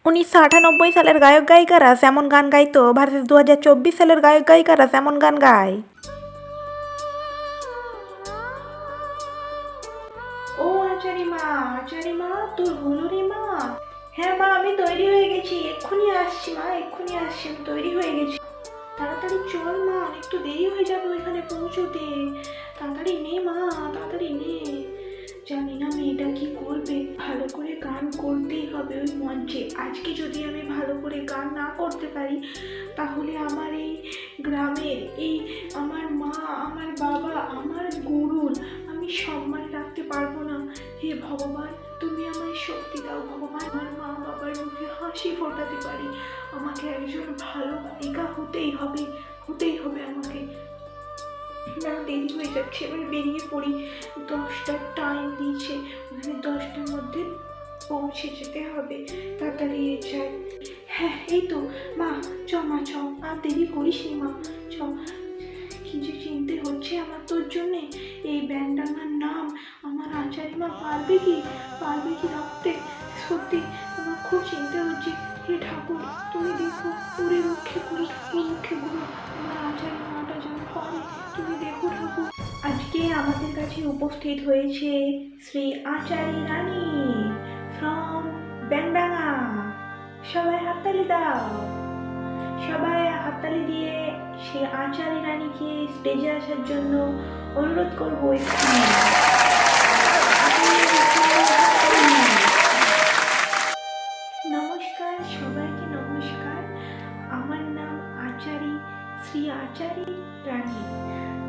1998 সালের গায়ক গায়িকারা যেমন গান গাইতো ভার্সেস 2024 সালের গায়ক গায়িকারা যেমন গান গায়। ও আচারি মা তোর হলো রে মা। হ্যাঁ মা, আমি তৈরি হয়ে গেছি, এক্ষুনি আসছি মা, এক্ষুনি আসছি, আমি তৈরি হয়ে গেছি। তাড়াতাড়ি চল মা, একটু দেরি হয়ে যাবে ওইখানে পৌঁছতে। তাড়াতাড়ি নে মা, তাড়াতাড়ি নে। জানি না মেয়েটা কি করবে, ভালো করে গান করতেই হবে ওই মঞ্চে। আজকে যদি আমি ভালো করে গান না করতে পারি তাহলে আমার এই গ্রামের, এই আমার মা, আমার বাবা, আমার গুরুর আমি সম্মান রাখতে পারবো না। হে ভগবান, তুমি আমায় শক্তি দাও ভগবান, আমার মা বাবার মুখে হাসি ফোটাতে পারি। আমাকে একজন ভালো গায়িকা হতেই হবে, হতেই হবে আমাকে। না, দেরি হয়ে যাচ্ছে, এবার বেরিয়ে পড়ি। 10টার টাইম দিয়েছে, ওখানে 10টার মধ্যে পৌঁছে যেতে হবে। তাড়াতাড়ি যাই। হ্যাঁ এই তো মা, চ মা চ, আর দেরি করিস নি মা, চ। কি যে চিনতে হচ্ছে আমার তোর জন্যে। এই ব্যান্ডাঙ্গার নাম আমার আচারি মা পারবে কি রাখতে? সত্যি আমার খুব চিন্তা হচ্ছে। হে ঠাকুর, তুমি দেখো, ওরে রক্ষে করো ঠাকুর, রক্ষে করো, আমার আচারি মাটা যেন পারে, তুমি দেখো ঠাকুর। আজকে আমাদের কাছে উপস্থিত হয়েছে শ্রী আচারি রানী ফ্রম ব্যান্ডাঙ্গা। সবাই হাততালি দাও, সবাই হাততালি দিয়ে সে আচারি রানীকে স্টেজে আসার জন্য অনুরোধ করবো। নমস্কার সবাইকে, নমস্কার। আমার নাম আচারি, শ্রী আচারি রানী।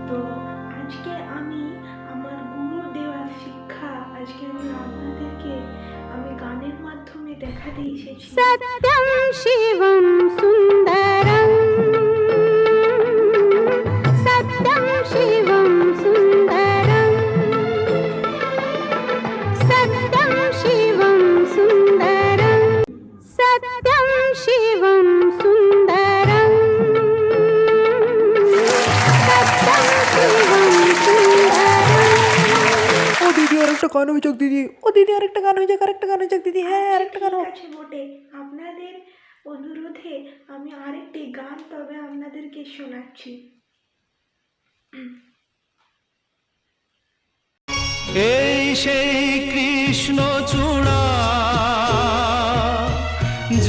তো আজকে আমি আমার গুরুর দেওয়া শিক্ষা আজকে আমি আপনাদেরকে আমি গানের মাধ্যমে দেখাতে এসেছি। সত্যম শিবম সুন্দরম, সত্যম শিবম সুন্দরম, সত্যম শিবম সুন্দরম, সত্যম শিবম সুন্দরম, সত্যম শিবম সুন্দরম। ও দিদি আরেকটা গান হয়ে যাক দিদি, ও দিদি আরেকটা গান হয়ে যাক, আরেকটা গান হয়ে যাক দিদি, হ্যাঁ আরেকটা গান হোক। ঠিক আছে বটে, আপনাদের অনুরোধে আমি আরেকটি গান তবে আপনাদেরকে শোনাচ্ছি। এই সেই কৃষ্ণ চূড়া,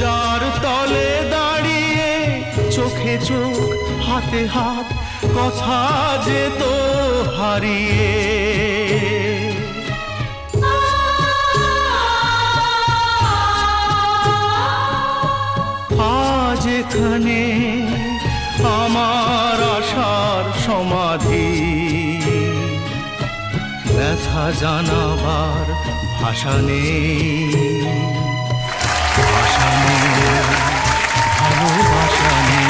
যার তলে দাঁড়িয়ে চোখে চোখ হাতে হাত কথা যেত হারিয়ে। আজ এখানে আমার আশার সমাধি, ব্যথা জানাবার ভাষা নেই, ভাষা নেই, ভালোবাসা নেই।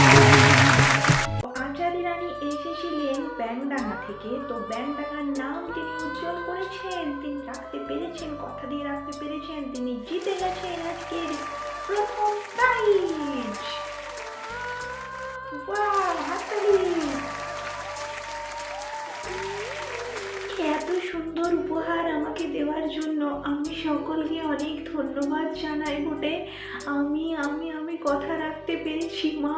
আচারি রানী এসেছিলেন ব্যাংডাঙ্গা থেকে। তো ব্যাংডাঙ্গার নাম তিনি উজ্জ্বল করেছেন, তিনি রাখতে পেরেছেন, কথা দিয়ে রাখতে পেরেছেন। তিনি জিতে গেছেন আজকের প্রথম প্রাইজ। ওয়াও, হাততালি। এত সুন্দর উপহার আমাকে দেওয়ার জন্য আমি সকলকে অনেক ধন্যবাদ জানাই বটে। আমি আমি আমি কথা রাখতে পেরেছি মা,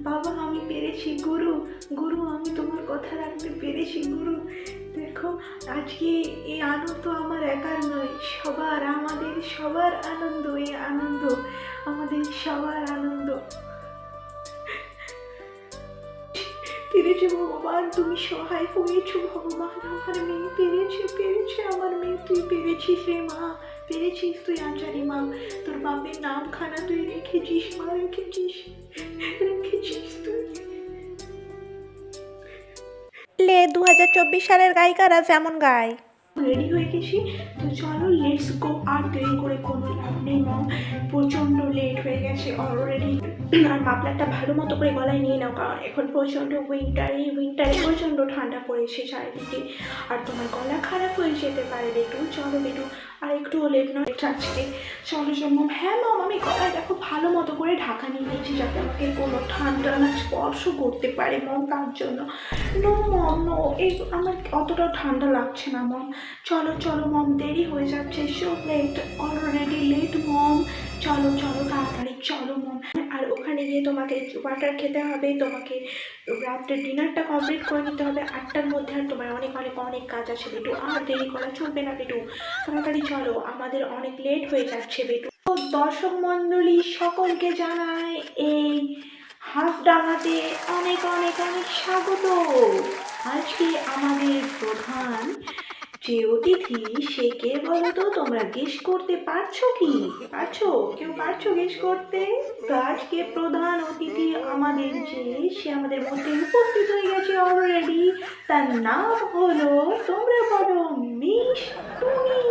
বাবা আমি পেরেছি, গুরু আমি তোমার কথা রাখতে পেরেছি গুরু। দেখো আজকে এই আনন্দ আমার একার নয়, সবার, আমাদের সবার আনন্দ, এই আনন্দ আমাদের সবার আনন্দ। পেরেছে ভগবান, তুমি সহায় হয়েছো ভগবান, আমার মেয়ে পেরেছে আমার মেয়ে, তুই পেরেছিস রে মা, পেরেছিস তুই আচারি মা। তোর বাপের নামখানা তুই রেখেছিস মা, রেখেছিস তুই। লে 2024 সালের গায়িকারা যেমন গায়। রেডি হয়ে গেছি, তো চলো লেটস গো। আর দেরি করে কোনো লাভ নেই মা, প্রচণ্ড লেট হয়ে গেছে অলরেডি। আর মাফলারটা ভালো মতো করে গলায় নিয়ে নাও, কারণ এখন প্রচণ্ড উইন্টারে প্রচণ্ড ঠান্ডা পড়েছে চারিদিকে, আর তোমার গলা খারাপ হয়ে যেতে পারে বেটু। চলো বেটু, আর একটুও লেট নয় আজকে, চলো চলো। হ্যাঁ মাম, আমি গলায় দেখো ভালো মতো করে ঢাকা নিয়ে নিয়েছি যাতে আমাকে কোনো ঠান্ডা না স্পর্শ করতে পারে মম, তার জন্য। নো মম, নো, এই আমার অতটাও ঠান্ডা লাগছে না মম। চলো চলো মম, দেরি হয়ে যাচ্ছে, সো লেট, অলরেডি লেট মম। চলো চলো তাড়াতাড়ি চলো মম। আর ওখানে গিয়ে তোমাকে ওয়াটার খেতে হবে, তোমাকে রাত্রে ডিনারটা কমপ্লিট করে নিতে হবে 8টার মধ্যে। আর তোমার অনেক অনেক অনেক কাজ আছে বেটু, আর দেরি করা চলবে না বেটু, তাড়াতাড়ি চলো, আমাদের অনেক লেট হয়ে যাচ্ছে বেটু। দর্শক মণ্ডলী সকলকে জানাই এই হাঁসডাঙাতে অনেক অনেক অনেক স্বাগত। আজকে আমাদের প্রধান যে অতিথি সে কে বলো তো? তোমরা গেস করতে পারছো কি? পারছো? কেউ পারছো গেস করতে? তো আজকে প্রধান অতিথি আমাদের যে সে আমাদের মধ্যে উপস্থিত হয়ে গেছে অলরেডি। তার নাম হলো, তোমরা বলো, miss Tuni.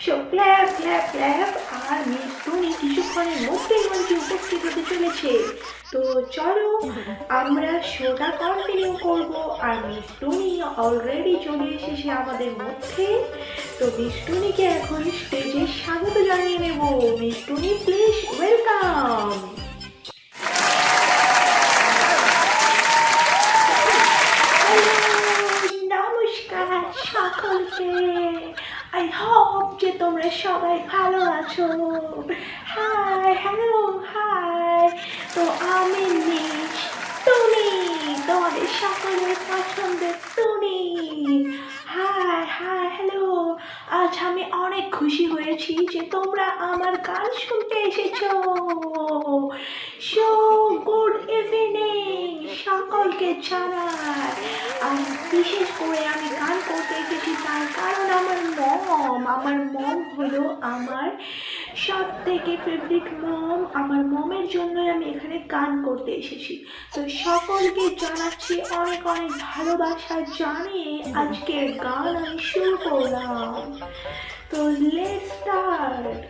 So clap clap clap. আর মিস টুনি কিছুক্ষণের মধ্যেই মঞ্চে উপস্থিত হতে চলেছে। তো চলো আমরা শোটা কন্টিনিউ করব। আর মিস টুনি অলরেডি চলে এসেছে আমাদের মধ্যে। তো মিস টুনিকে এখন স্টেজে স্বাগত জানিয়ে নেব। Miss Tuni please welcome. নমস্কার সকলকে, আই হোপ যে তোমরা সবাই ভালো আছো। Hi, hello, hi. তো আমি মিস টুনি, তোমাদের সকলের পছন্দের টুনি। High hi hello. আজ আমি অনেক খুশি হয়েছি যে তোমরা আমার গান শুনতে এসেছো। সো গুড ইভিনিং সকলকে জানাই। আর বিশেষ করে আমি গান করতে এসেছি তার কারণ আমার মম হলো আমার সব থেকে ফেভারিট মম। আমার মমের জন্যই আমি এখানে গান করতে এসেছি। তো সকলকে জানাচ্ছি অনেক অনেক ভালোবাসা জানিয়ে আজকের গান আমি শুরু করলাম। তো let's start.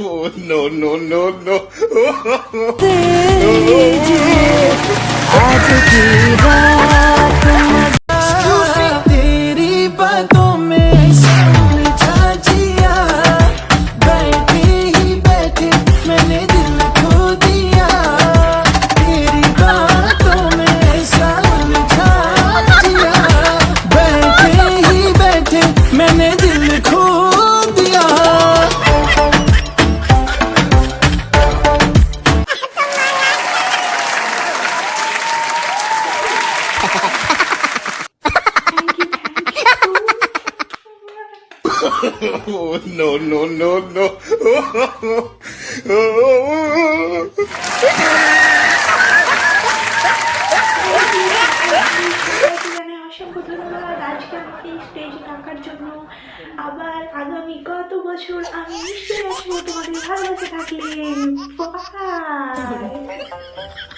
Oh, no, no, no, no. तेरी बातों में समझा जिया, बैठे ही बैठे मैंने दिल खो दिया। तेरी बातों में समझा जिया, बैठे ही बैठे मैंने दिल खो दिया। Oh, no, no, no, no. অসংখ্য ধন্যবাদ আজকে আমাকে স্টেজে থাকার জন্য। আবার আগামী গত বছর আমি নিশ্চয়ই আসবো তোমাদের ভালোবাসা থাকলে। Bye.